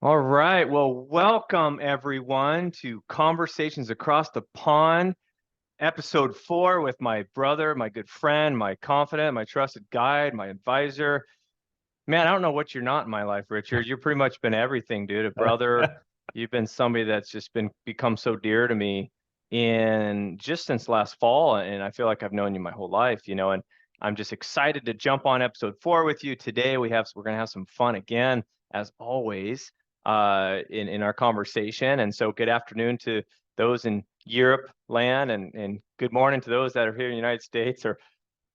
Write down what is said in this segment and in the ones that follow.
All right. Well, welcome everyone to Conversations Across the Pond, episode 4 with my brother, my good friend, my confidant, my trusted guide, my advisor. Man, I don't know what you're not in my life, Richard. You've pretty much been everything, dude. A brother. You've been somebody that's just been become so dear to me in just since last fall, and I feel like I've known you my whole life, and I'm just excited to jump on episode 4 with you today. We're gonna have some fun again, as always, in our conversation. And so, good afternoon to those in Europe land, and good morning to those that are here in the United States or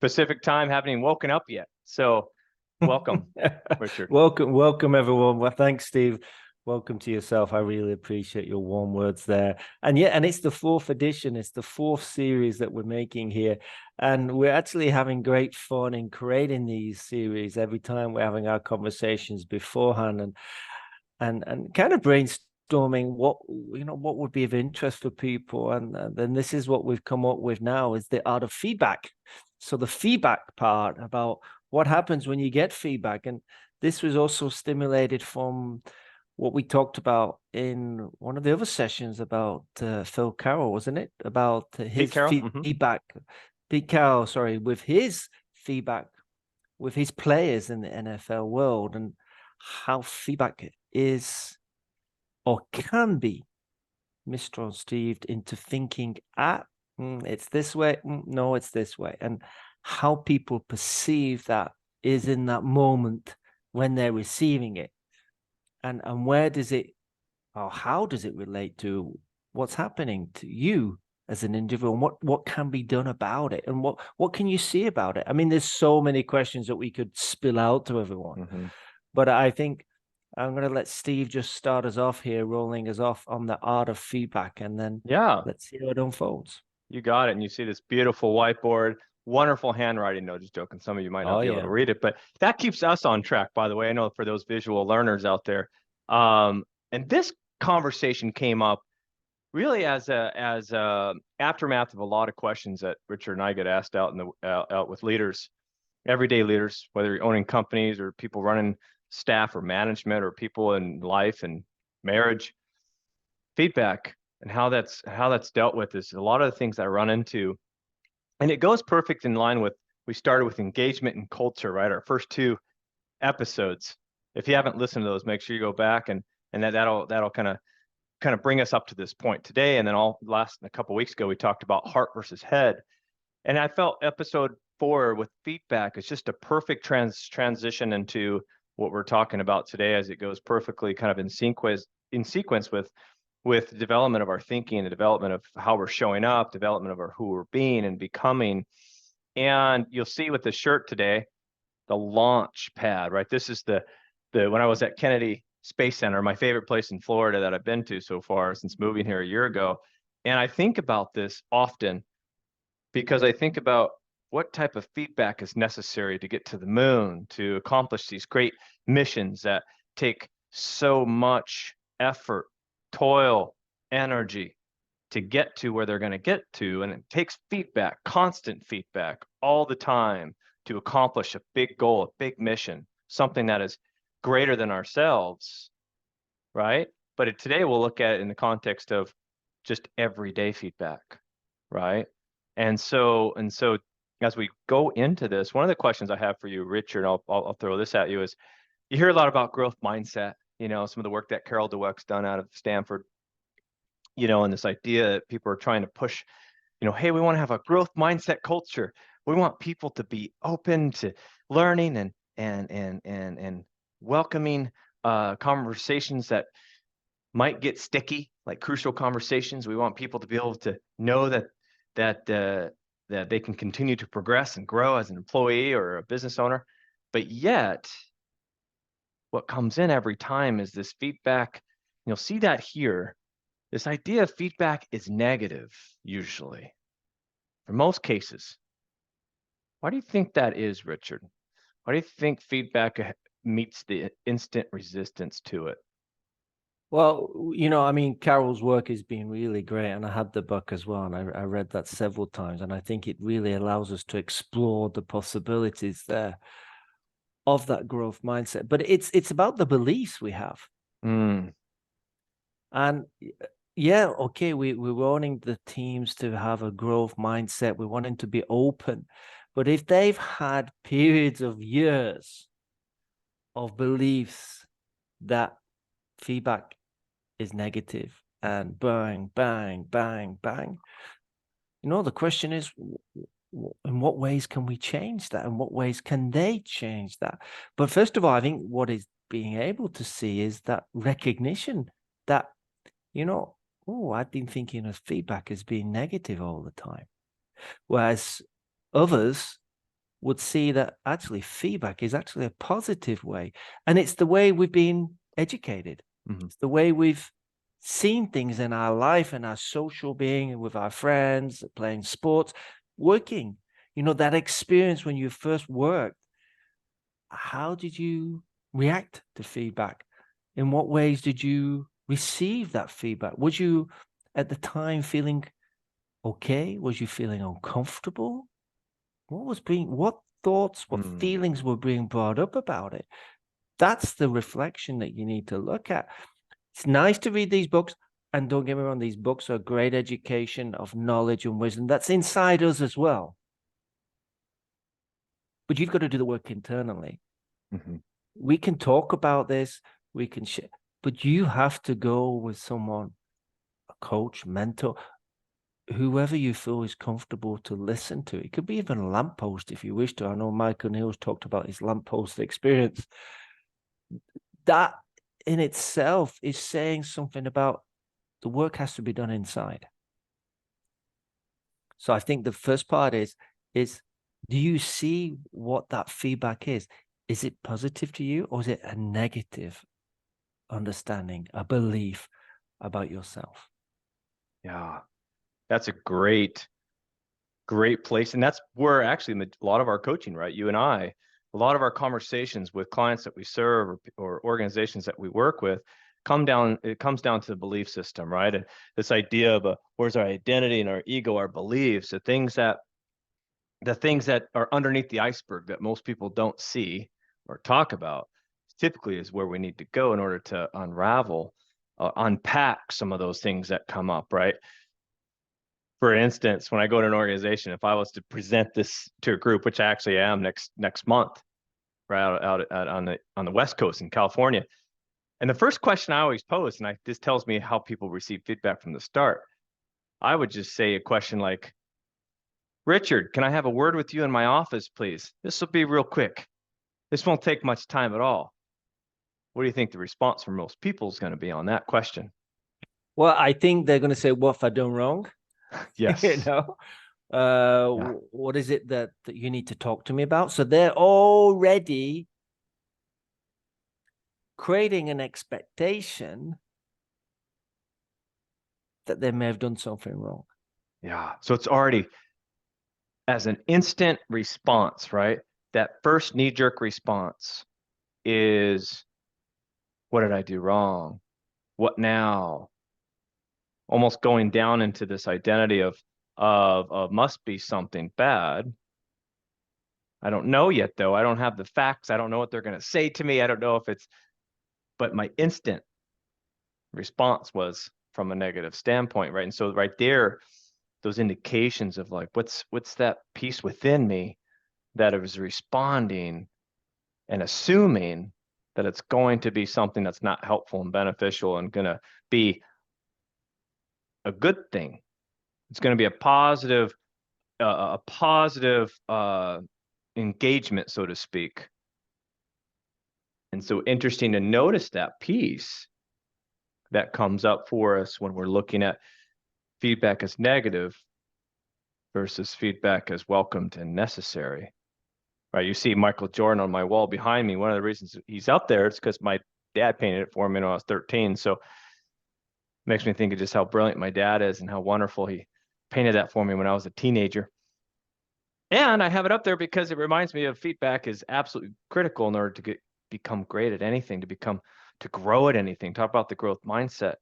Pacific time, haven't even woken up yet. So, welcome, Richard. Welcome everyone. Well, thanks, Steve. Welcome to yourself. I really appreciate your warm words there. And it's the 4th edition. It's the 4th series that we're making here. And we're actually having great fun in creating these series every time we're having our conversations beforehand and kind of brainstorming what would be of interest for people. And then this is what we've come up with now is the art of feedback. So the feedback part about what happens when you get feedback. And this was also stimulated from what we talked about in one of the other sessions about Phil Carroll, wasn't it? About his feedback. Pete Carroll, sorry, with his feedback with his players in the NFL world and how feedback is or can be misconceived into thinking, it's this way. No, it's this way. And how people perceive that is in that moment when they're receiving it. And where does it, or how does it relate to what's happening to you as an individual, and what can be done about it, and what can you see about it? I mean, there's so many questions that we could spill out to everyone, but I think I'm going to let Steve just start us off here, rolling us off on the art of feedback, and then let's see how it unfolds. You got it. And you see this beautiful whiteboard, wonderful handwriting. No, just joking. Some of you might not be able to read it, but that keeps us on track, by the way. I know for those visual learners out there. And this conversation came up really as a aftermath of a lot of questions that Richard and I get asked out out with leaders, everyday leaders, whether you're owning companies or people running staff or management or people in life and marriage. Feedback and how that's dealt with is a lot of the things I run into, and it goes perfect in line with, we started with engagement and culture, right? Our first 2 episodes. If you haven't listened to those, make sure you go back and that'll kind of bring us up to this point today. And then a couple of weeks ago, we talked about heart versus head, and I felt episode 4 with feedback is just a perfect transition into what we're talking about today, as it goes perfectly kind of in sequence with the development of our thinking, the development of how we're showing up, development of who we're being and becoming. And you'll see with the shirt today, the launch pad, right? This is the when I was at Kennedy Space Center, my favorite place in Florida that I've been to so far since moving here a year ago. And I think about this often because I think about what type of feedback is necessary to get to the moon, to accomplish these great missions that take so much effort, toil, energy to get to where they're going to get to. And it takes feedback, constant feedback all the time to accomplish a big goal, a big mission, something that is greater than ourselves, right? But today we'll look at it in the context of just everyday feedback, right? And so as we go into this, one of the questions I have for you, Richard, I'll throw this at you, is you hear a lot about growth mindset, some of the work that Carol Dweck's done out of Stanford, and this idea that people are trying to push, hey, we want to have a growth mindset culture. We want people to be open to learning and welcoming conversations that might get sticky, like crucial conversations. We want people to be able to know that they can continue to progress and grow as an employee or a business owner. But yet, what comes in every time is this feedback. You'll see that here. This idea of feedback is negative, usually, for most cases. Why do you think that is, Richard? Why do you think feedback meets the instant resistance to it? Well, I mean, Carol's work has been really great, and I had the book as well, and I read that several times, and I think it really allows us to explore the possibilities there of that growth mindset. But it's about the beliefs we have. Mm. And yeah, okay, we're wanting the teams to have a growth mindset. We want them to be open. But if they've had periods of years of beliefs that feedback is negative and bang, bang, bang, bang, the question is, in what ways can we change that? In what ways can they change that? But first of all, I think what is being able to see is that recognition that, oh, I've been thinking of feedback as being negative all the time. Whereas others would see that actually feedback is actually a positive way. And it's the way we've been educated. Mm-hmm. It's the way we've seen things in our life and our social being with our friends, playing sports, working. That experience when you first worked, how did you react to feedback? In what ways did you receive that feedback? Was you at the time feeling okay? Was you feeling uncomfortable? What thoughts, what feelings were being brought up about it? That's the reflection that you need to look at. It's nice to read these books. And don't get me wrong, these books are great education of knowledge and wisdom. That's inside us as well. But you've got to do the work internally. Mm-hmm. We can talk about this, we can share, but you have to go with someone, a coach, mentor, whoever you feel is comfortable to listen to. It could be even a lamppost if you wish to. I know Michael Neal's talked about his lamppost experience. That in itself is saying something about the work has to be done inside. So I think the first part is do you see what that feedback is? Is it positive to you, or is it a negative understanding, a belief about yourself? Yeah, that's a great place. And that's where actually a lot of our coaching, right? You and I, a lot of our conversations with clients that we serve or organizations that we work with it comes down to the belief system, right? And this idea of where's our identity and our ego, our beliefs, the things that are underneath the iceberg that most people don't see or talk about, typically is where we need to go in order to unpack some of those things that come up, right? For instance, when I go to an organization, if I was to present this to a group, which I actually am next month, right out on the West Coast in California, and the first question I always pose, and this tells me how people receive feedback from the start, I would just say a question like, Richard, can I have a word with you in my office, please? This will be real quick. This won't take much time at all. What do you think the response from most people is going to be on that question? Well, I think they're going to say, what have I done wrong? Yes. What is it that you need to talk to me about? So they're already creating an expectation that they may have done something wrong. Yeah. So it's already as an instant response, right? That first knee-jerk response is, what did I do wrong? What now? Almost going down into this identity of must be something bad. I don't know yet, though. I don't have the facts. I don't know what they're going to say to me. I don't know if but my instant response was from a negative standpoint, right? And so right there, those indications of like, what's that piece within me that is responding and assuming that it's going to be something that's not helpful and beneficial and going to be a good thing. It's going to be a positive engagement, so to speak. And so interesting to notice that piece that comes up for us when we're looking at feedback as negative versus feedback as welcomed and necessary. Right? You see Michael Jordan on my wall behind me. One of the reasons he's up there is because my dad painted it for me when I was 13. So it makes me think of just how brilliant my dad is and how wonderful he painted that for me when I was a teenager. And I have it up there because it reminds me of feedback is absolutely critical in order to become great at anything, to grow at anything. Talk about the growth mindset.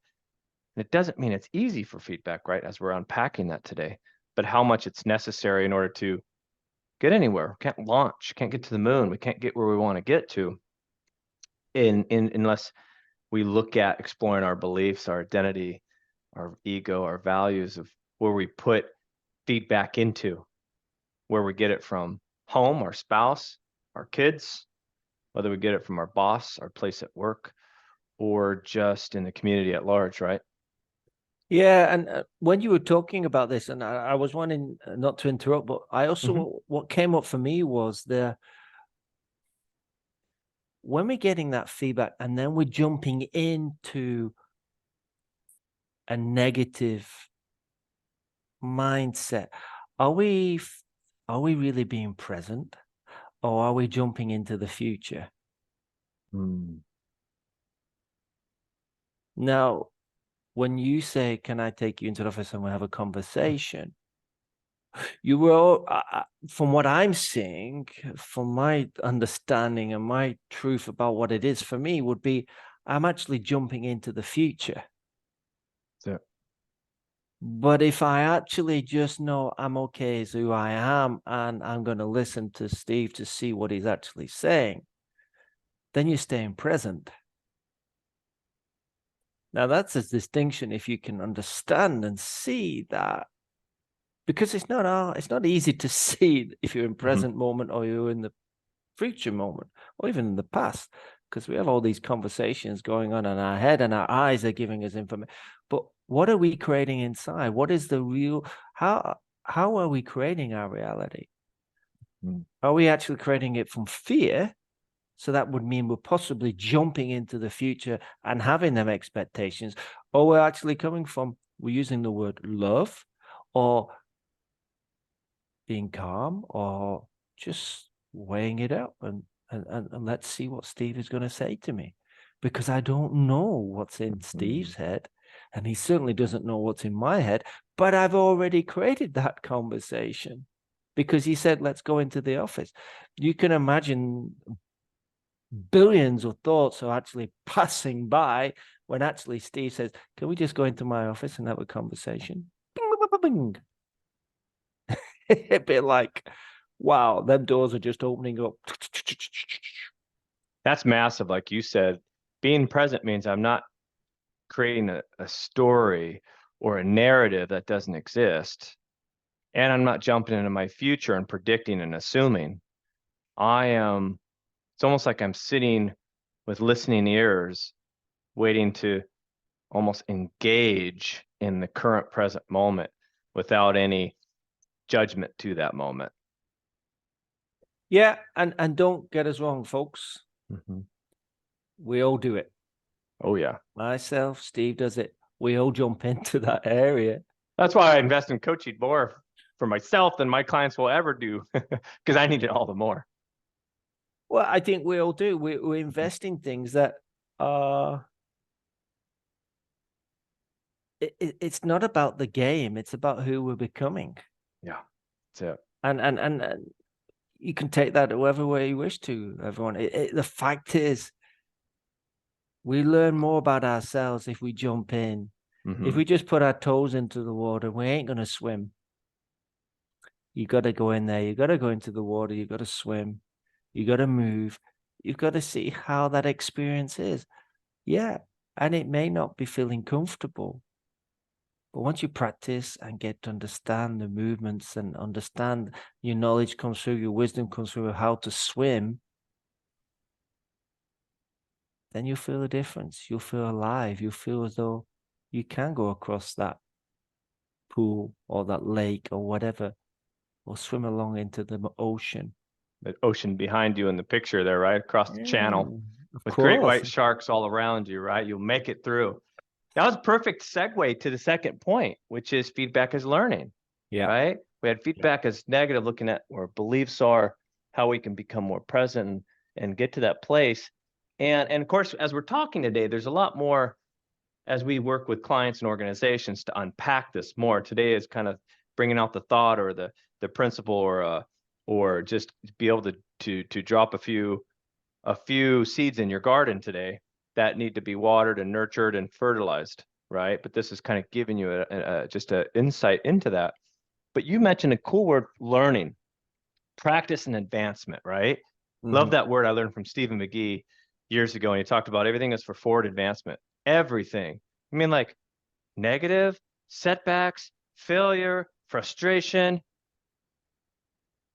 And it doesn't mean it's easy for feedback, right? As we're unpacking that today, but how much it's necessary in order to get anywhere. We can't launch, can't get to the moon. We can't get where we want to get to unless we look at exploring our beliefs, our identity, our ego, our values of where we put feedback into, where we get it from home, our spouse, our kids, whether we get it from our boss, our place at work, or just in the community at large, right? Yeah, and when you were talking about this, and I was wanting not to interrupt, but I also what came up for me was when we're getting that feedback and then we're jumping into a negative mindset, are we really being present, or are we jumping into the future? Now, when you say, "Can I take you into the office and we'll have a conversation?" You will, from what I'm seeing, from my understanding and my truth about what it is for me, would be I'm actually jumping into the future. Yeah. But if I actually just know I'm okay as who I am and I'm going to listen to Steve to see what he's actually saying, then you're staying present. Now, that's a distinction if you can understand and see that, because it's not easy to see if you're in present moment or you're in the future moment or even in the past, because we have all these conversations going on in our head and our eyes are giving us information. But what are we creating inside? What is the real, how are we creating our reality? Are we actually creating it from fear? So that would mean we're possibly jumping into the future and having them expectations, or we're actually we're using the word love, or being calm, or just weighing it up and let's see what Steve is going to say to me, because I don't know what's in Steve's head, and he certainly doesn't know what's in my head, but I've already created that conversation because he said, let's go into the office. You can imagine billions of thoughts are actually passing by when actually Steve says, can we just go into my office and have a conversation? Bing, bing, bing, bing. It'd be like, wow, them doors are just opening up. That's massive. Like you said, being present means I'm not creating a story or a narrative that doesn't exist. And I'm not jumping into my future and predicting and assuming. It's almost like I'm sitting with listening ears, waiting to almost engage in the current present moment without any judgment to that moment. Yeah, and don't get us wrong, folks. We all do it. Oh yeah. Myself, Steve does it. We all jump into that area. That's why I invest in coaching more for myself than my clients will ever do, because I need it all the more. Well, I think we all do. We invest in things that are. It's not about the game. It's about who we're becoming. Yeah, that's it. And you can take that however way you wish to, everyone. The fact is, we learn more about ourselves if we jump in. If we just put our toes into the water, we ain't going to swim. You got to go in there. You got to go into the water. You got to swim. You got to move. You've got to see how that experience is. Yeah. And it may not be feeling comfortable. But once you practice and get to understand the movements and understand, your knowledge comes through, your wisdom comes through how to swim, then you'll feel a difference. You'll feel alive. You'll feel as though you can go across that pool or that lake or whatever, or swim along into the ocean. The ocean behind you in the picture there, right across the channel, with great white sharks all around you, right? You'll make it through. That was a perfect segue to the second point, which is feedback is learning. Yeah. Right? We had feedback as negative, looking at where beliefs are, how we can become more present and get to that place. And of course, as we're talking today, there's a lot more as we work with clients and organizations to unpack this more. Today is kind of bringing out the thought or the principle, or just be able to drop a few seeds in your garden today that need to be watered and nurtured and fertilized, right? But this is kind of giving you just an insight into that. But you mentioned a cool word, learning, practice and advancement, right? Love that word I learned from Stephen McGee. years ago, and he talked about everything is for forward advancement. Everything. I mean, like negative, setbacks, failure, frustration,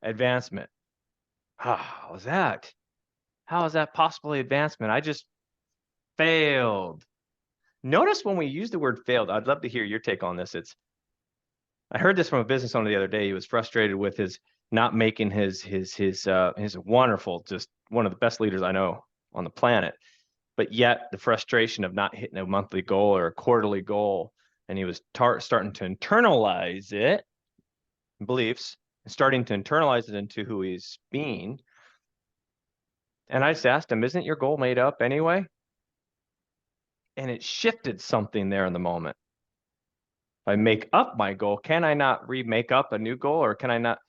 advancement. How is that? How is that possibly advancement? I just failed. Notice when we use the word failed, I'd love to hear your take on this. I heard this from a business owner the other day. He was frustrated with his not making his wonderful, just one of the best leaders I know on the planet, but yet the frustration of not hitting a monthly goal or a quarterly goal. And he was starting to internalize it, beliefs, and starting to internalize it into who he's being. And I just asked him, isn't your goal made up anyway? And it shifted something there in the moment. If I make up my goal, can I not remake up a new goal, or can I not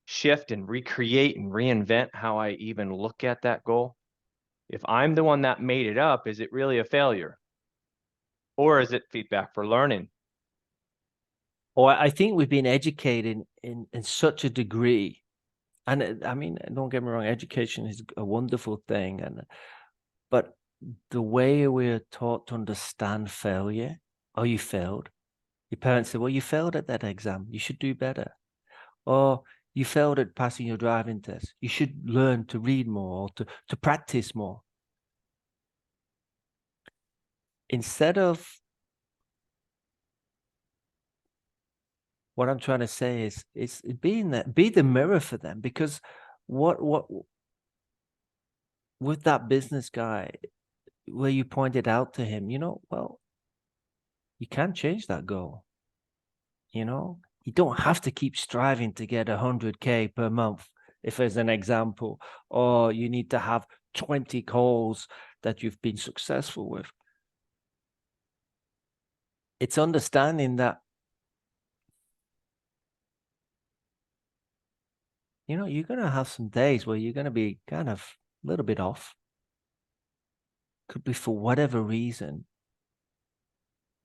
shift and recreate and reinvent how I even look at that goal? If I'm the one that made it up, is it really a failure? Or is it feedback for learning? Or I think we've been educated in such a degree. And I mean, don't get me wrong, education is a wonderful thing. But the way we're taught to understand failure, oh, you failed. Your parents say, well, you failed at that exam. You should do better. Or you failed at passing your driving test. You should learn to read more, or to practice more. Instead of, what I'm trying to say is being that, be the mirror for them, because what with that business guy, where you pointed out to him, well, you can't change that goal. You don't have to keep striving to get 100K per month, if there's an example, or you need to have 20 calls that you've been successful with. It's understanding that, you're going to have some days where you're going to be kind of a little bit off. Could be for whatever reason,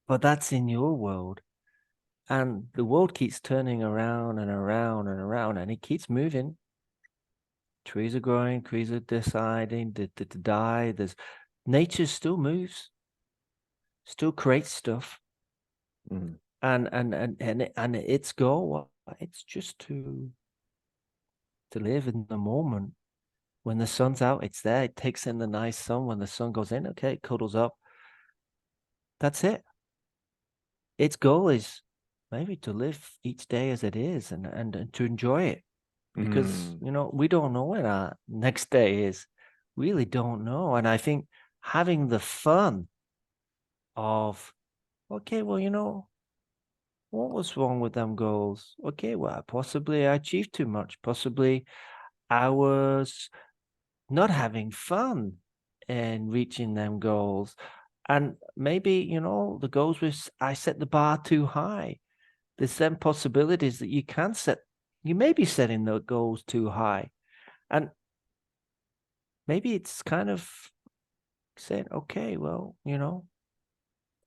but that's in your world. And the world keeps turning around and around and around, and it keeps moving. Trees are growing, trees are deciding to die. Nature still moves, still creates stuff. Mm. And its goal, it's just to live in the moment. When the sun's out, it's there. It takes in the nice sun. When the sun goes in, okay, it cuddles up. That's it. Its goal is maybe to live each day as it is, and to enjoy it, because we don't know when our next day is. Really don't know. And I think having the fun of, okay, well, what was wrong with them goals? Okay, well, possibly I achieved too much. Possibly I was not having fun in reaching them goals. And maybe, the goals was, I set the bar too high. There's then possibilities that you may be setting the goals too high. And maybe it's kind of saying, okay, well,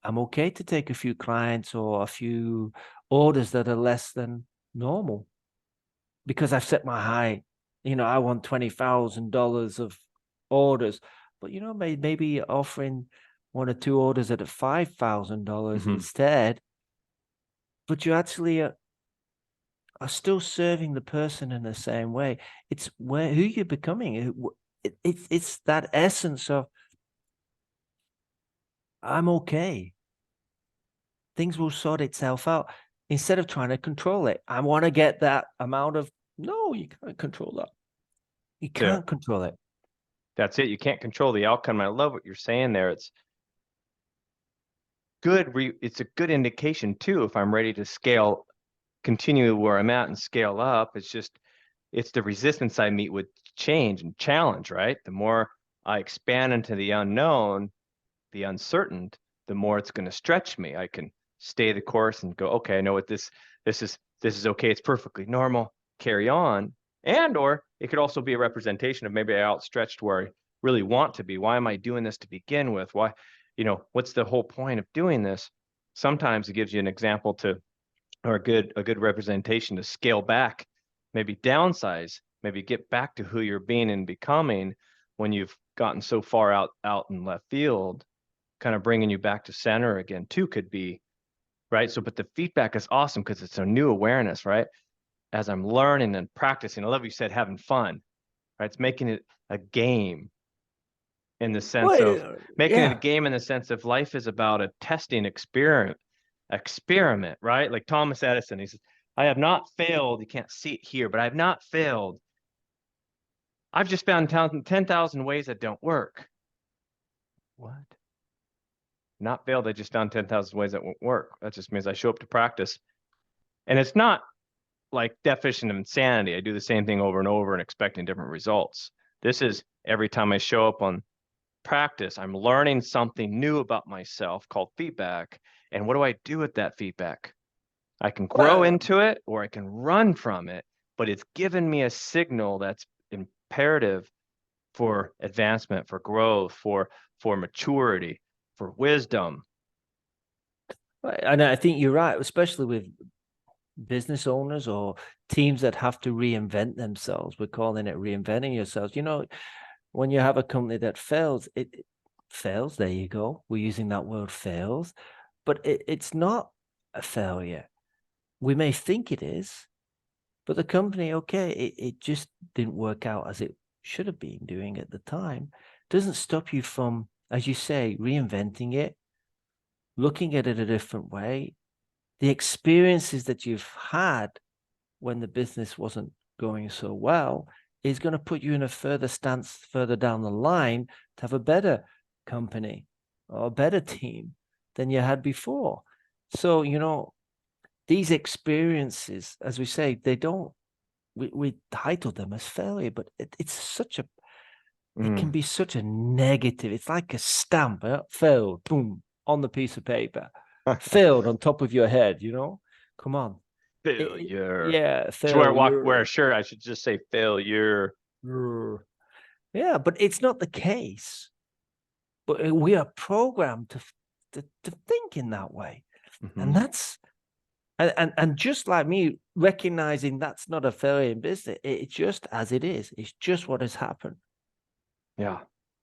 I'm okay to take a few clients or a few orders that are less than normal, because I've set my high. I want $20,000 of orders, but maybe offering one or two orders at $5,000 instead. But you actually are still serving the person in the same way. It's who you're becoming. It's that essence of, I'm okay. Things will sort itself out. Instead of trying to control it, I want to get that amount of. No, you can't control that. You can't control it. That's it. You can't control the outcome. I love what you're saying there. It's good. It's a good indication too, if I'm ready to scale, continue where I'm at and scale up. It's the resistance I meet with change and challenge, right? The more I expand into the unknown, the uncertain, the more it's going to stretch me. I can stay the course and go, okay, I know what this is okay. It's perfectly normal. Carry on. Or it could also be a representation of maybe I outstretched where I really want to be. Why am I doing this to begin with? Why, what's the whole point of doing this? Sometimes it gives you an example or a good representation to scale back, maybe downsize, maybe get back to who you're being and becoming when you've gotten so far out in left field, kind of bringing you back to center again too could be, right? So, but the feedback is awesome because it's a new awareness, right? As I'm learning and practicing, I love what you said, having fun, right? It's making it a game in the sense of making it a yeah. game in the sense of life is about a testing experiment, right? Like Thomas Edison, he says, I have not failed. You can't see it here, but I have not failed. I've just found 10,000 ways that don't work. What? Not failed. I just found 10,000 ways that won't work. That just means I show up to practice. And it's not like definition of insanity. I do the same thing over and over and expecting different results. This is every time I show up on practice, I'm learning something new about myself called feedback. And what do I do with that feedback? I can grow into it or I can run from it, but it's given me a signal that's imperative for advancement, for growth, for maturity, for wisdom. And I think you're right, especially with business owners or teams that have to reinvent themselves. We're calling it reinventing yourselves. You know, when you have a company that fails, it fails. There you go. We're using that word fails, but it's not a failure. We may think it is, but the company, okay, it just didn't work out as it should have been doing at the time. Doesn't stop you from, as you say, reinventing it, looking at it a different way. The experiences that you've had when the business wasn't going so well is going to put you in a further stance further down the line to have a better company or a better team than you had before. So, you know, these experiences, as we say, they don't, we title them as failure, but it's such a, it can be such a negative. It's like a stamp, failed, boom, on the piece of paper, failed on top of your head, you know? Come on. Failure. Yeah, failure. Wear a shirt, I should just say failure. Yeah, but it's not the case. But we are programmed to think in that way. Mm-hmm. And that's, and just like me, recognizing that's not a failure in business, it's just as it is. It's just what has happened. Yeah.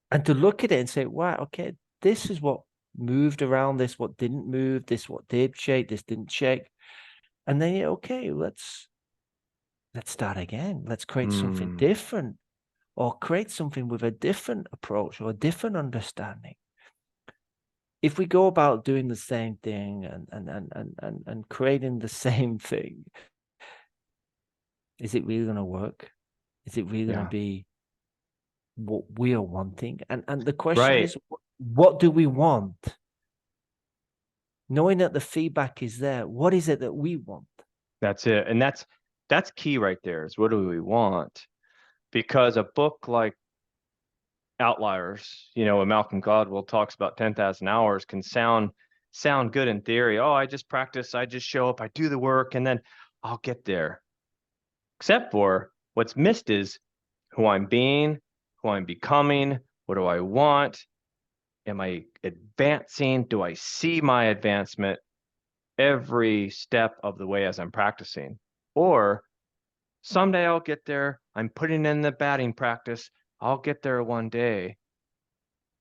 And to look at it and say, wow, okay, this is what moved around, this what didn't move, this what did shake, this didn't shake. And then, okay, let's start again. Let's create something different, or create something with a different approach or a different understanding. If we go about doing the same thing and creating the same thing, is it really going to work? Is it really going to be what we are wanting? And the question is, what do we want? Knowing that the feedback is there, what is it that we want? That's it. And that's key right there, is what do we want? Because a book like Outliers, you know, when Malcolm Gladwell talks about 10,000 hours can sound good in theory. Oh, I just practice, I just show up, I do the work, and then I'll get there. Except for what's missed is who I'm being, who I'm becoming, what do I want? Am I advancing? Do I see my advancement every step of the way as I'm practicing? Or someday I'll get there. I'm putting in the batting practice. I'll get there one day,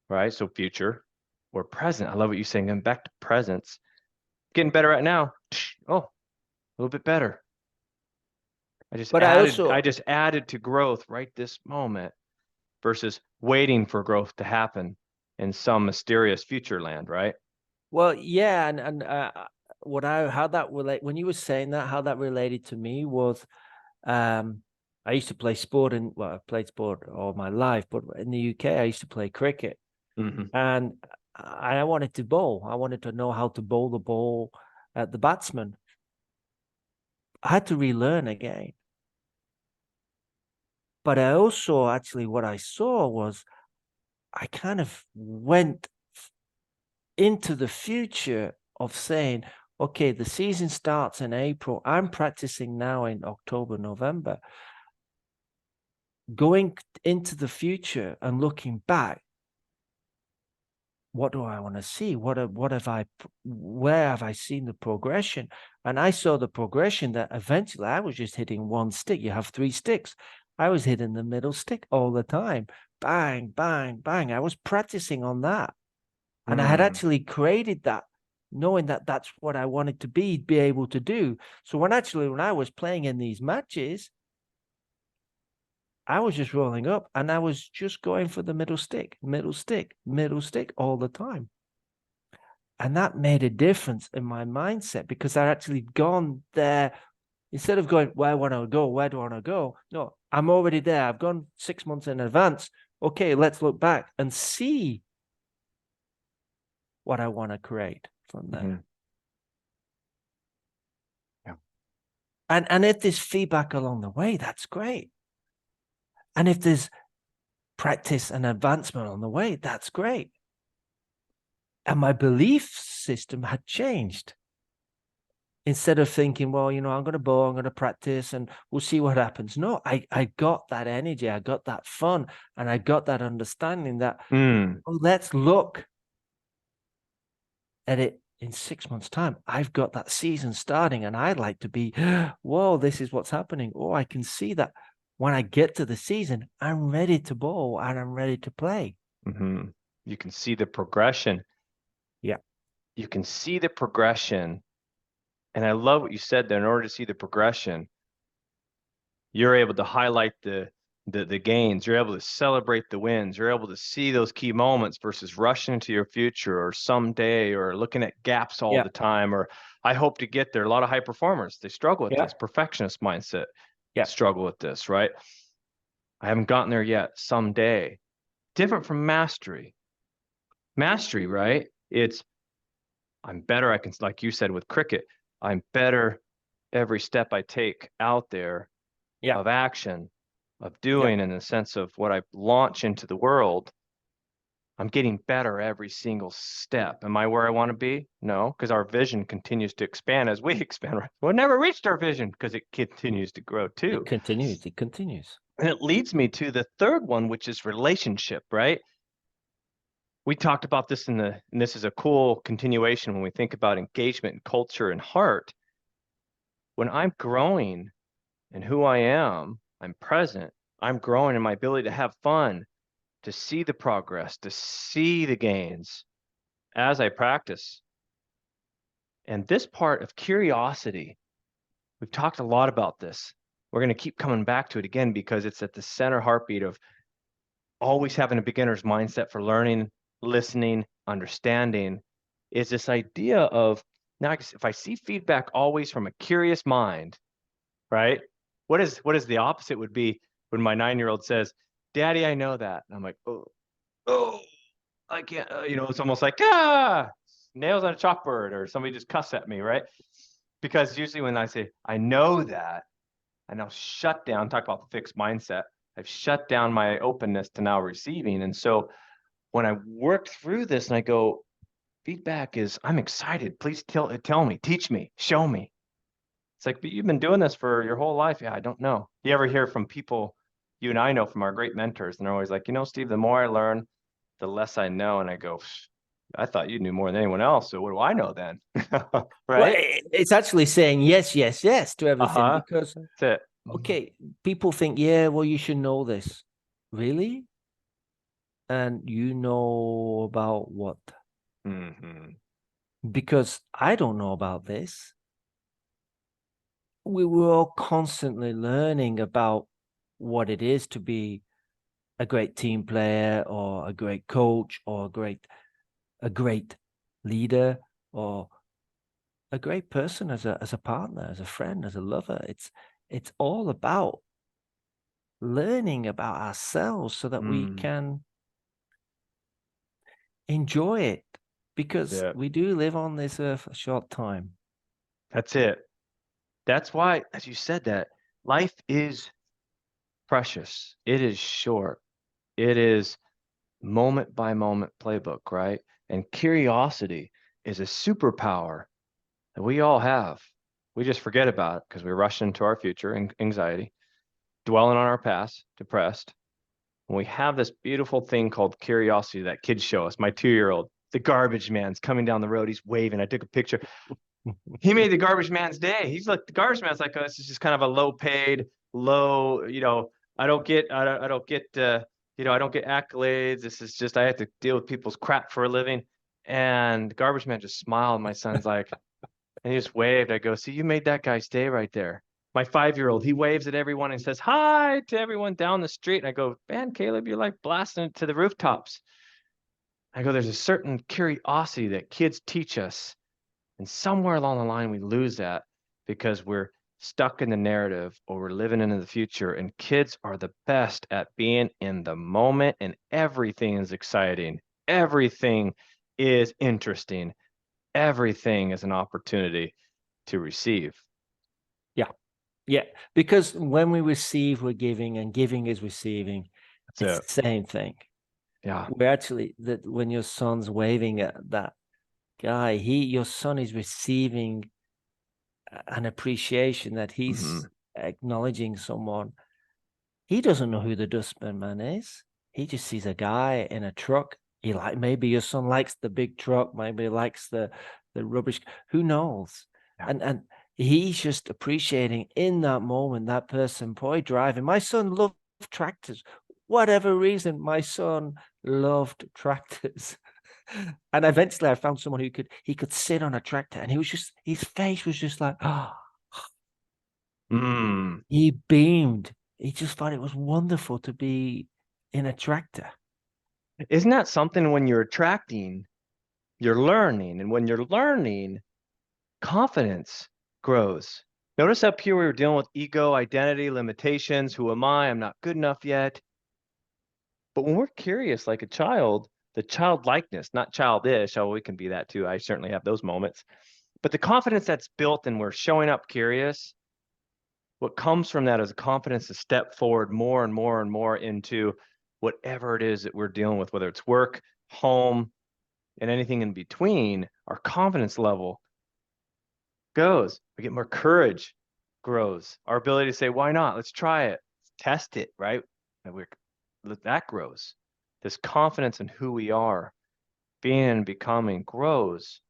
right? So future or present. I love what you're saying. Going back to presence. Getting better right now. Oh, a little bit better. I just added to growth right this moment versus waiting for growth to happen in some mysterious future land, right? Well, yeah, and how that relate, when you were saying that, how that related to me was, I used to play sport, and well, I've played sport all my life, but in the UK, I used to play cricket, and I wanted to bowl. I wanted to know how to bowl the ball at the batsman. I had to relearn again. But I also, actually, what I saw was I kind of went into the future of saying, okay, the season starts in April. I'm practicing now in October, November. Going into the future and looking back, what do I want to see? where have I seen the progression? And I saw the progression that eventually I was just hitting one stick. You have 3 sticks. I was hitting the middle stick all the time. bang, bang, bang. I was practicing on that. And I had actually created that, knowing that that's what I wanted to be able to do. So when I was playing in these matches, I was just rolling up and I was just going for the middle stick, middle stick, middle stick all the time. And that made a difference in my mindset because I'd actually gone there. Instead of going, where want to go? Where do I want to go? No, I'm already there. I've gone 6 months in advance. Okay, let's look back and see what I want to create from there. Yeah. And if there's feedback along the way, that's great. And if there's practice and advancement on the way, that's great. And my belief system had changed. Instead of thinking, well, I'm going to bowl, I'm going to practice, and we'll see what happens. No, I got that energy, I got that fun, and I got that understanding that, let's look at it in 6 months' time. I've got that season starting, and I'd like to be, whoa, this is what's happening. Oh, I can see that when I get to the season, I'm ready to bowl and I'm ready to play. You can see the progression. Yeah. You can see the progression. And I love what you said there. In order to see the progression, you're able to highlight the gains. You're able to celebrate the wins. You're able to see those key moments versus rushing into your future or someday or looking at gaps all the time. Or I hope to get there. A lot of high performers, they struggle with this perfectionist mindset. Struggle with this, right? I haven't gotten there yet. Someday. Different from mastery. Mastery, right? It's I'm better. I can, like you said with cricket, I'm better every step I take out there of action, of doing in the sense of what I launch into the world. I'm getting better every single step. Am I where I want to be? No, because our vision continues to expand as we expand. Right? We'll never reached our vision because it continues to grow too. It continues. And it leads me to the third one, which is relationship, right? We talked about this and this is a cool continuation when we think about engagement and culture and heart. When I'm growing in who I am, I'm present, I'm growing in my ability to have fun, to see the progress, to see the gains as I practice. And this part of curiosity, we've talked a lot about this. We're going to keep coming back to it again because it's at the center heartbeat of always having a beginner's mindset for learning, listening, understanding, is this idea of now if I see feedback always from a curious mind, right? What is the opposite would be when my 9-year-old says, Daddy, I know that. And I'm like, oh, I can't, it's almost like, nails on a chalkboard or somebody just cussed at me, right? Because usually when I say, I know that, I now shut down, talk about the fixed mindset. I've shut down my openness to now receiving. And so when I work through this and I go, feedback is, I'm excited. Please tell me, teach me, show me. It's like, but you've been doing this for your whole life. Yeah, I don't know. You ever hear from people you and I know from our great mentors, and they're always like, Steve, the more I learn, the less I know. And I go, I thought you knew more than anyone else. So what do I know then? Right? Well, it's actually saying yes, yes, yes to everything because, that's it. Okay, people think, yeah, well, you should know this. Really? And you know about what? Because I don't know about this. We were all constantly learning about what it is to be a great team player or a great coach or a great leader or a great person as a partner, as a friend, as a lover. It's all about learning about ourselves so that we can enjoy it, because we do live on this earth a short time. That's it. That's why, as you said, that life is precious. It is short. It is moment by moment playbook, right? And curiosity is a superpower that we all have. We just forget about it because we rush into our future and anxiety, dwelling on our past, depressed. When we have this beautiful thing called curiosity that kids show us, my 2-year-old, the garbage man's coming down the road. He's waving. I took a picture. He made the garbage man's day. He's like, the garbage man's like, this is just kind of a low paid, I don't get, I don't get accolades. This is just, I have to deal with people's crap for a living. And the garbage man just smiled. My son's like, and he just waved. I go, see, you made that guy stay right there. My 5-year-old, he waves at everyone and says hi to everyone down the street. And I go, man, Caleb, you're like blasting it to the rooftops. I go, there's a certain curiosity that kids teach us. And somewhere along the line, we lose that because we're stuck in the narrative or we're living into the future. And kids are the best at being in the moment, and everything is exciting. Everything is interesting. Everything is an opportunity to receive. Yeah. Yeah. Because when we receive, we're giving, and giving is receiving. That's it's the same thing. Yeah. We're actually, that when your son's waving at that guy, your son is receiving an appreciation that he's acknowledging someone. He doesn't know who the dustbin man is. He just sees a guy in a truck. Maybe your son likes the big truck, maybe he likes the rubbish. Who knows? Yeah. And he's just appreciating in that moment that person, boy, driving. My son loved tractors. Whatever reason, my son loved tractors. And eventually I found someone who could sit on a tractor, and his face was just like, oh, he beamed. He just thought it was wonderful to be in a tractor. Isn't that something? When you're attracting, you're learning. And when you're learning, confidence grows. Notice up here we were dealing with ego, identity, limitations. Who am I? I'm not good enough yet. But when we're curious like a child, the childlikeness, not childish, oh, we can be that too. I certainly have those moments. But the confidence that's built and we're showing up curious, what comes from that is a confidence to step forward more and more and more into whatever it is that we're dealing with, whether it's work, home, and anything in between. Our confidence level goes. We get more courage, grows. Our ability to say, why not? Let's try it. Let's test it, right? And that grows. This confidence in who we are, being and becoming, grows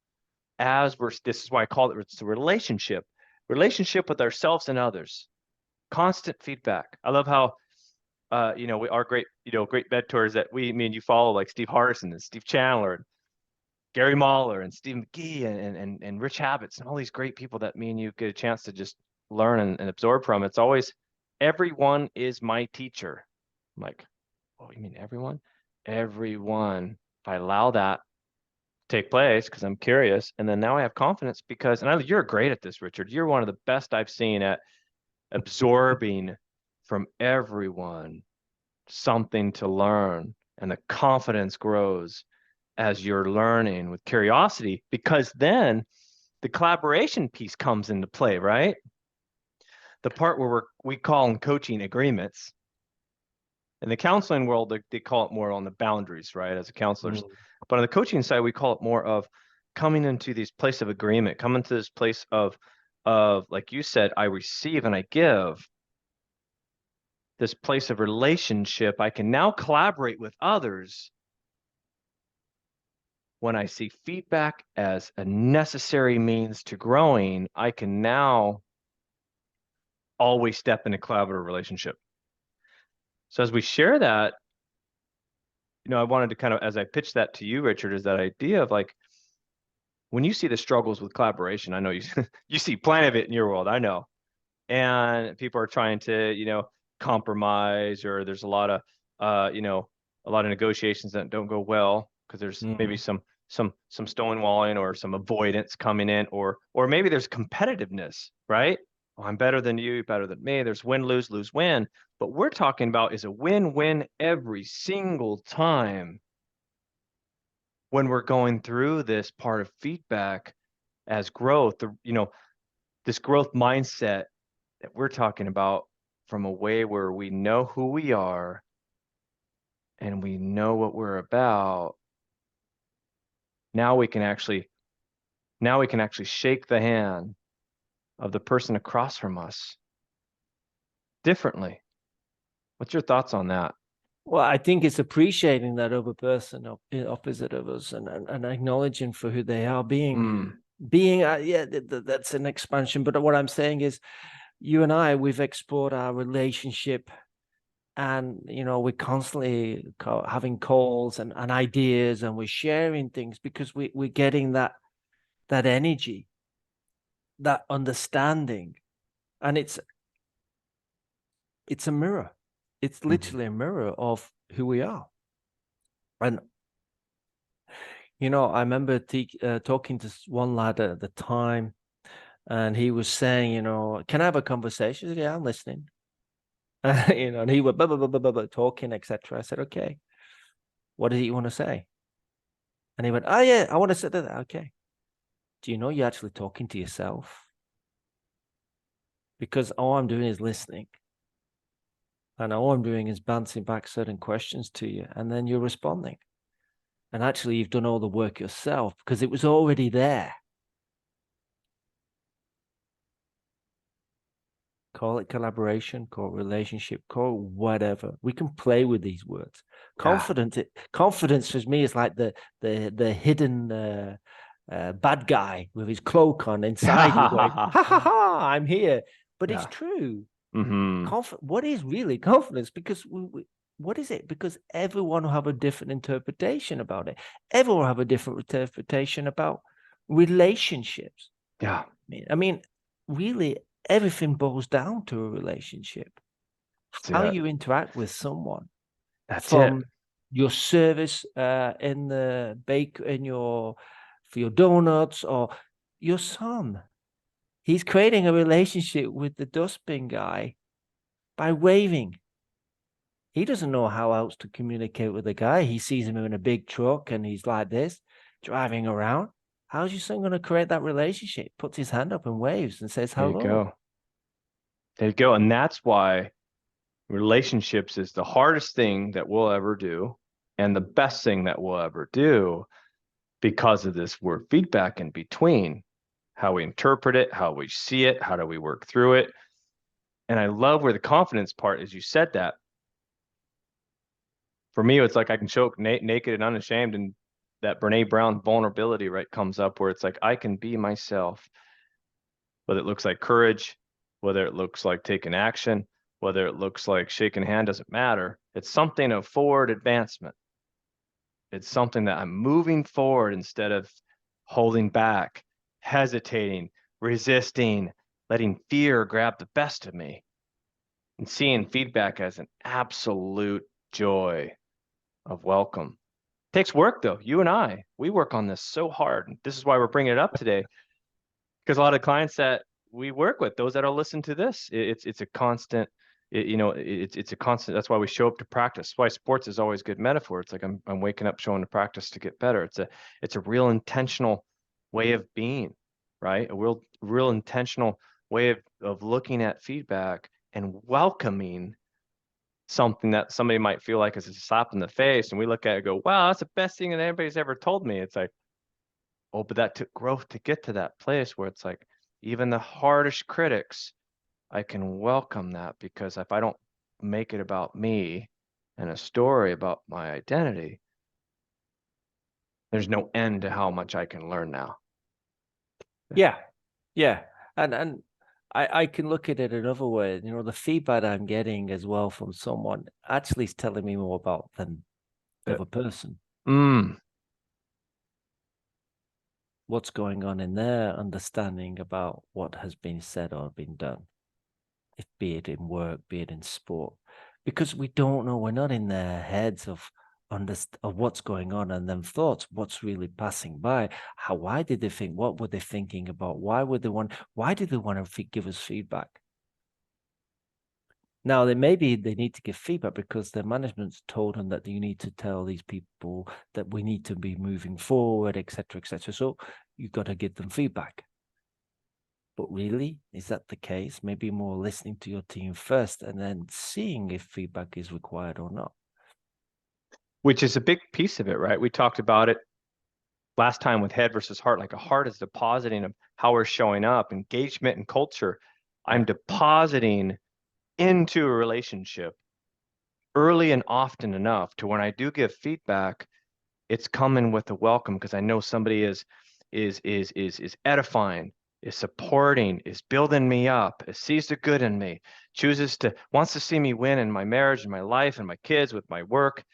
as this is why I call it's the relationship with ourselves and others. Constant feedback. I love how we are great mentors that me and you follow, like Steve Harrison and Steve Chandler and Gary Mahler and Steve McGee and Rich Habits and all these great people that me and you get a chance to just learn and absorb from. It's always, everyone is my teacher. I'm like, oh, you mean everyone? Everyone. If I allow that to take place, because I'm curious, and then now I have confidence because, and you're great at this, Richard. You're one of the best I've seen at absorbing from everyone something to learn, and the confidence grows as you're learning with curiosity, because then the collaboration piece comes into play, right? The part where we call in coaching agreements. In the counseling world, they call it more on the boundaries, right, as a counselors. But on the coaching side, we call it more of coming into this place of agreement, coming to this place of like you said, I receive and I give. This place of relationship, I can now collaborate with others when I see feedback as a necessary means to growing. I can now always step in a collaborative relationship. So as we share that, I wanted to kind of, as I pitched that to you, Richard, is that idea of like, when you see the struggles with collaboration, I know you you see plenty of it in your world, I know. And people are trying to, compromise, or there's a lot of negotiations that don't go well because there's maybe some stonewalling or some avoidance coming in, or maybe there's competitiveness, right? Oh, I'm better than you, better than me. There's win, lose, lose, win. But we're talking about is a win-win every single time when we're going through this part of feedback as growth, this growth mindset that we're talking about, from a way where we know who we are and we know what we're about. Now we can actually shake the hand of the person across from us differently. What's your thoughts on that? Well, I think it's appreciating that other person opposite of us, and acknowledging for who they are, being that's an expansion. But what I'm saying is, you and I, we've explored our relationship And, we're constantly having calls and ideas, and we're sharing things because we're getting that energy, that understanding. And it's a mirror. It's literally a mirror of who we are. And, I remember talking to one lad at the time, and he was saying, can I have a conversation? I said, yeah, I'm listening. And he was blah, blah, blah, blah, blah, talking, etc. I said, okay, what is it you want to say? And he went, oh, yeah, I want to say that. Okay. Do you know you're actually talking to yourself? Because all I'm doing is listening. And all I'm doing is bouncing back certain questions to you, and then you're responding. And actually, you've done all the work yourself because it was already there. Call it collaboration, call it relationship, call it whatever. We can play with these words. Confidence for me is like the hidden bad guy with his cloak on inside you going, ha ha ha, I'm here. But it's true. What is really confidence? Because what is it? Because everyone will have a different interpretation about it. Everyone will have a different interpretation about relationships. Yeah. I mean, really, everything boils down to a relationship. How you interact with someone. That's from it. Your service in the for your donuts, or your son. He's creating a relationship with the dustbin guy by waving. He doesn't know how else to communicate with the guy. He sees him in a big truck and he's like this, driving around. How's your son going to create that relationship? Puts his hand up and waves and says hello. There you go. There you go. And that's why relationships is the hardest thing that we'll ever do and the best thing that we'll ever do, because of this word feedback in between, how we interpret it, how we see it, how do we work through it. And I love where the confidence part is. You said that. For me, it's like I can show up naked and unashamed, and that Brene Brown vulnerability, right, comes up where it's like I can be myself, whether it looks like courage, whether it looks like taking action, whether it looks like shaking hand, doesn't matter. It's something of forward advancement. It's something that I'm moving forward instead of holding back, hesitating, resisting, letting fear grab the best of me, and seeing feedback as an absolute joy of welcome. It takes work though. You and I, we work on this so hard. This is why we're bringing it up today, because a lot of clients that we work with, those that will listen to this, it's a constant. It's a constant. That's why we show up to practice. That's why sports is always a good metaphor. It's like I'm waking up, showing to practice to get better. It's a real intentional way of being, right? A real intentional way of looking at feedback and welcoming something that somebody might feel like is a slap in the face, and we look at it and go, wow, that's the best thing that anybody's ever told me. It's like, oh, but that took growth to get to that place where it's like, even the hardest critics, I can welcome that, because if I don't make it about me and a story about my identity, there's no end to how much I can learn now. Yeah. And I can look at it another way. The feedback I'm getting as well from someone actually is telling me more about than the other person. What's going on in their understanding about what has been said or been done, be it in work, be it in sport, because we don't know. We're not in their heads of what's going on and them thoughts, what's really passing by. Why did they think? What were they thinking about? Why did they want to give us feedback? Now, they need to give feedback because their management's told them that you need to tell these people that we need to be moving forward, etc., etc. So you've got to give them feedback. But really, is that the case? Maybe more listening to your team first and then seeing if feedback is required or not. Which is a big piece of it, right? We talked about it last time with head versus heart. Like a heart is depositing of how we're showing up, engagement and culture. I'm depositing into a relationship early and often enough to when I do give feedback, it's coming with a welcome, because I know somebody is edifying, is supporting, is building me up, sees the good in me, wants to see me win in my marriage, in my life, and my kids, with my work.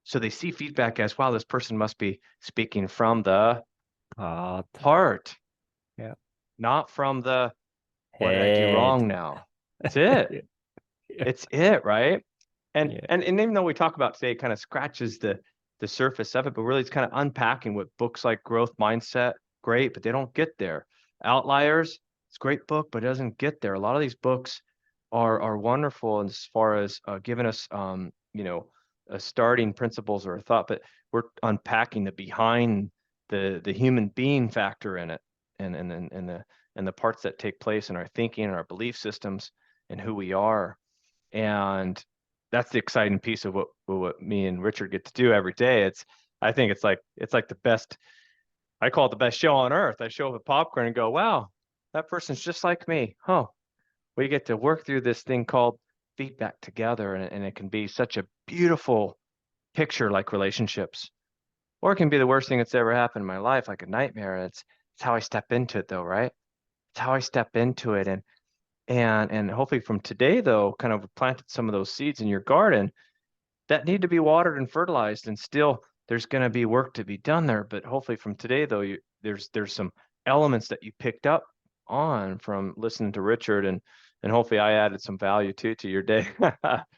So they see feedback as, wow, this person must be speaking from the heart, yeah, not from the, what did I do head. wrong now? That's it. Yeah. It's it, right? And Yeah. and even though we talk about today, it kind of scratches the surface of it, but really it's kind of unpacking what books like Growth Mindset, great, but they don't get there. Outliers, it's a great book, but it doesn't get there. A lot of these books are wonderful as far as giving us starting principles or a thought, but we're unpacking the behind the human being factor in it, and the parts that take place in our thinking and our belief systems and who we are. And that's the exciting piece of what me and Richard get to do every day. I think it's like the best. I call it the best show on earth. I show up at popcorn and go, wow, that person's just like me. Huh. We get to work through this thing called feedback together, and it can be such a beautiful picture, like relationships, or it can be the worst thing that's ever happened in my life, like a nightmare. It's how I step into it, though, right? It's how I step into it, and hopefully from today, though, kind of planted some of those seeds in your garden that need to be watered and fertilized, and still there's going to be work to be done there. But hopefully from today, though, there's some elements that you picked up on from listening to Richard, and hopefully I added some value too to your day.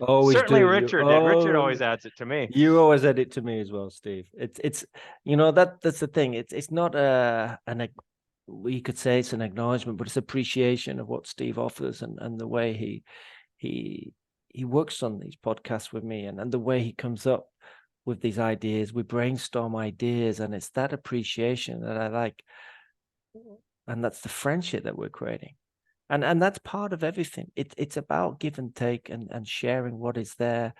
Always Certainly do. You Richard did. Richard always adds it to me. You always add it to me as well, Steve. It's that's the thing. It's not we could say it's an acknowledgement, but it's appreciation of what Steve offers, and the way he works on these podcasts with me, and the way he comes up with these ideas. We brainstorm ideas, and it's that appreciation that I like, and that's the friendship that we're creating. And that's part of everything. It's about give and take, and sharing what is there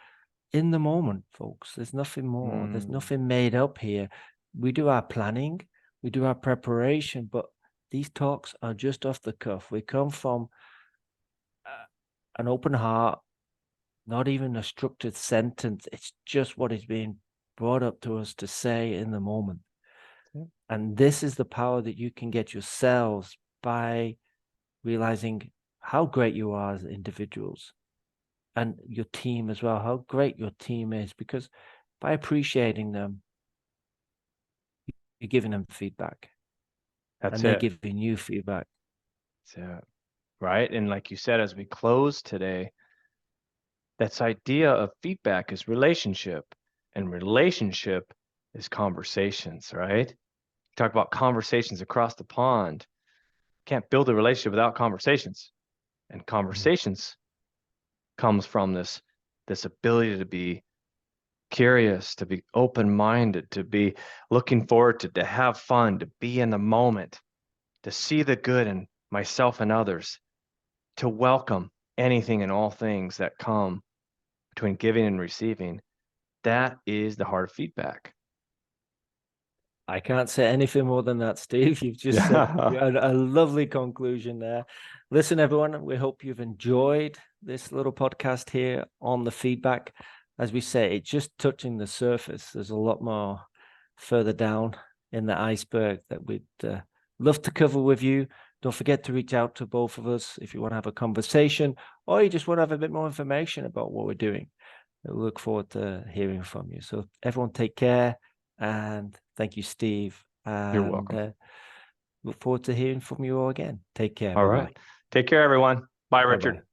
in the moment, folks. There's nothing more. There's nothing made up here. We do our planning, we do our preparation, but these talks are just off the cuff. We come from an open heart, not even a structured sentence. It's just what is being brought up to us to say in the moment. And this is the power that you can get yourselves by realizing how great you are as individuals, and your team as well, how great your team is, because by appreciating them, you're giving them feedback. That's and they're it. giving you feedback. That's it. Right. And like you said, as we close today, that's idea of feedback is relationship, and relationship is conversations, right? Talk about conversations across the pond. Can't build a relationship without conversations, and conversations comes from this ability to be curious, to be open-minded, to be looking forward to have fun, to be in the moment, to see the good in myself and others, to welcome anything and all things that come between giving and receiving. That is the heart of feedback. I can't say anything more than that, Steve. You've just said a lovely conclusion there. Listen, everyone, we hope you've enjoyed this little podcast here on the feedback. As we say, it's just touching the surface. There's a lot more further down in the iceberg that we'd love to cover with you. Don't forget to reach out to both of us if you want to have a conversation, or you just want to have a bit more information about what we're doing. We look forward to hearing from you. So everyone take care, and thank you, Steve. You're welcome. Look forward to hearing from you all again. Take care. All right. Take care, everyone. Bye, Richard. Bye-bye.